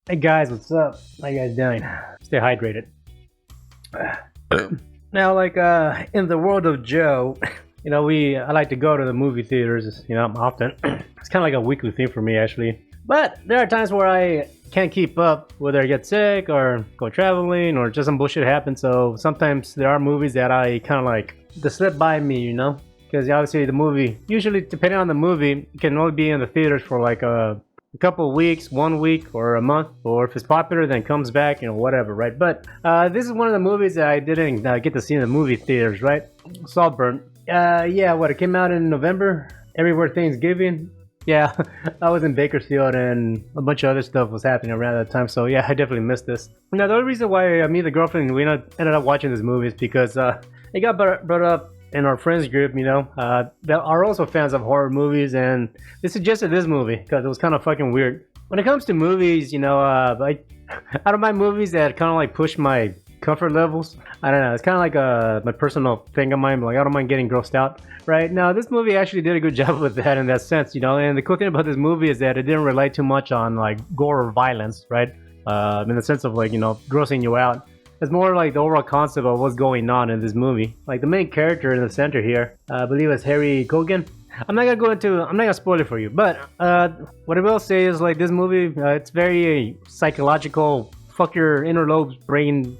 Hey guys, what's up? How you guys doing? Stay hydrated. Now, like in the world of Joe, I like to go to the movie theaters, often. It's kind of like a weekly thing for me, actually. But there are times where I can't keep up, whether I get sick or go traveling or just some bullshit happens. So sometimes there are movies that I kind of like to slip by me, because obviously the movie, usually depending on the movie, it can only be in the theaters for like a couple of weeks, 1 week, or a month, or if it's popular, then it comes back, whatever, right? But this is one of the movies that I didn't get to see in the movie theaters, right? Saltburn. It came out in November, everywhere Thanksgiving. Yeah, I was in Bakersfield and a bunch of other stuff was happening around that time, so yeah, I definitely missed this. Now, the only reason why me and the girlfriend, we ended up watching this movie is because it got brought up in our friends group, that are also fans of horror movies, and they suggested this movie because it was kind of fucking weird. When it comes to movies, I don't mind movies that kind of like push my comfort levels. I don't know, it's kind of like my personal thing of mine. Like, I don't mind getting grossed out. Right now, this movie actually did a good job with that in that sense, And the cool thing about this movie is that it didn't rely too much on like gore or violence, right? In the sense of like grossing you out. It's more like the overall concept of what's going on in this movie. Like the main character in the center here, I believe it's Harry Cogan. I'm not gonna spoil it for you, but what I will say is like this movie, it's very psychological, fuck your inner lobes, brain,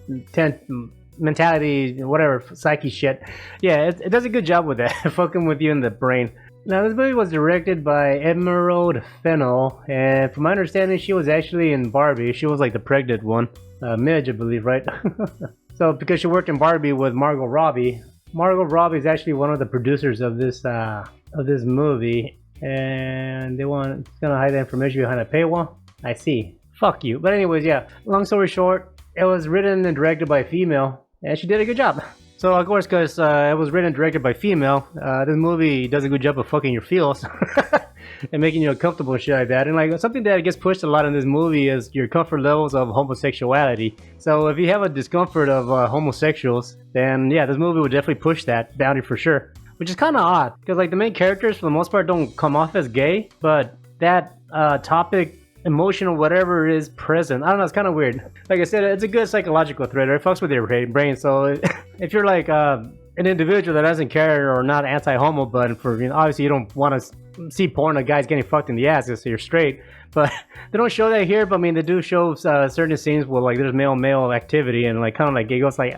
mentality, whatever, psyche shit. Yeah, it does a good job with that, fucking with you in the brain. Now, this movie was directed by Emerald Fennell, and from my understanding, she was actually in Barbie. She was like the pregnant one, Midge, I believe, right? So, because she worked in Barbie with Margot Robbie, Margot Robbie is actually one of the producers of this movie, and gonna hide the information behind a paywall. I see. Fuck you. But anyways, yeah. Long story short, it was written and directed by a female, and she did a good job. So, of course, because it was written and directed by female, this movie does a good job of fucking your feels and making you uncomfortable and shit like that. And like something that gets pushed a lot in this movie is your comfort levels of homosexuality. So if you have a discomfort of homosexuals, then yeah, this movie would definitely push that boundary for sure. Which is kind of odd, because like the main characters for the most part don't come off as gay, but that topic, emotional, whatever is present. I don't know, it's kind of weird. Like I said, it's a good psychological thriller. It fucks with your brain. So if you're like an individual that doesn't care or not anti-homo, but for obviously you don't want to see porn of guys getting fucked in the ass, so you're straight. But they don't show that here. But I mean, they do show certain scenes where like there's male activity, and like kind of like it goes like,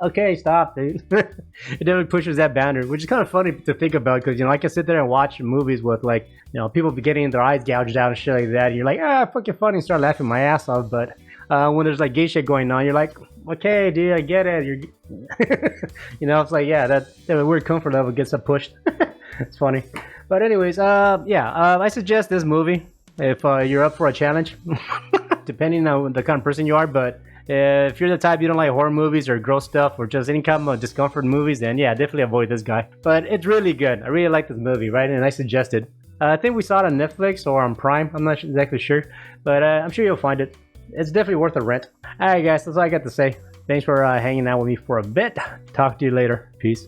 okay, stop, dude. It definitely pushes that boundary, which is kind of funny to think about because I can sit there and watch movies with like people be getting their eyes gouged out and shit like that, and you're like, fucking funny, and start laughing my ass off. But when there's like gay shit going on, you're like, okay, dude, I get it. It's like, yeah, that weird comfort level gets pushed. It's funny. But anyways, I suggest this movie if you're up for a challenge, depending on the kind of person you are. But if you're the type you don't like horror movies or gross stuff or just any kind of discomfort movies, then yeah, definitely avoid this guy. But it's really good. I really like this movie, right? And I suggest it. I think we saw it on Netflix or on Prime. I'm not exactly sure, but I'm sure you'll find it. It's definitely worth a rent. Alright guys, that's all I got to say. Thanks for hanging out with me for a bit. Talk to you later. Peace.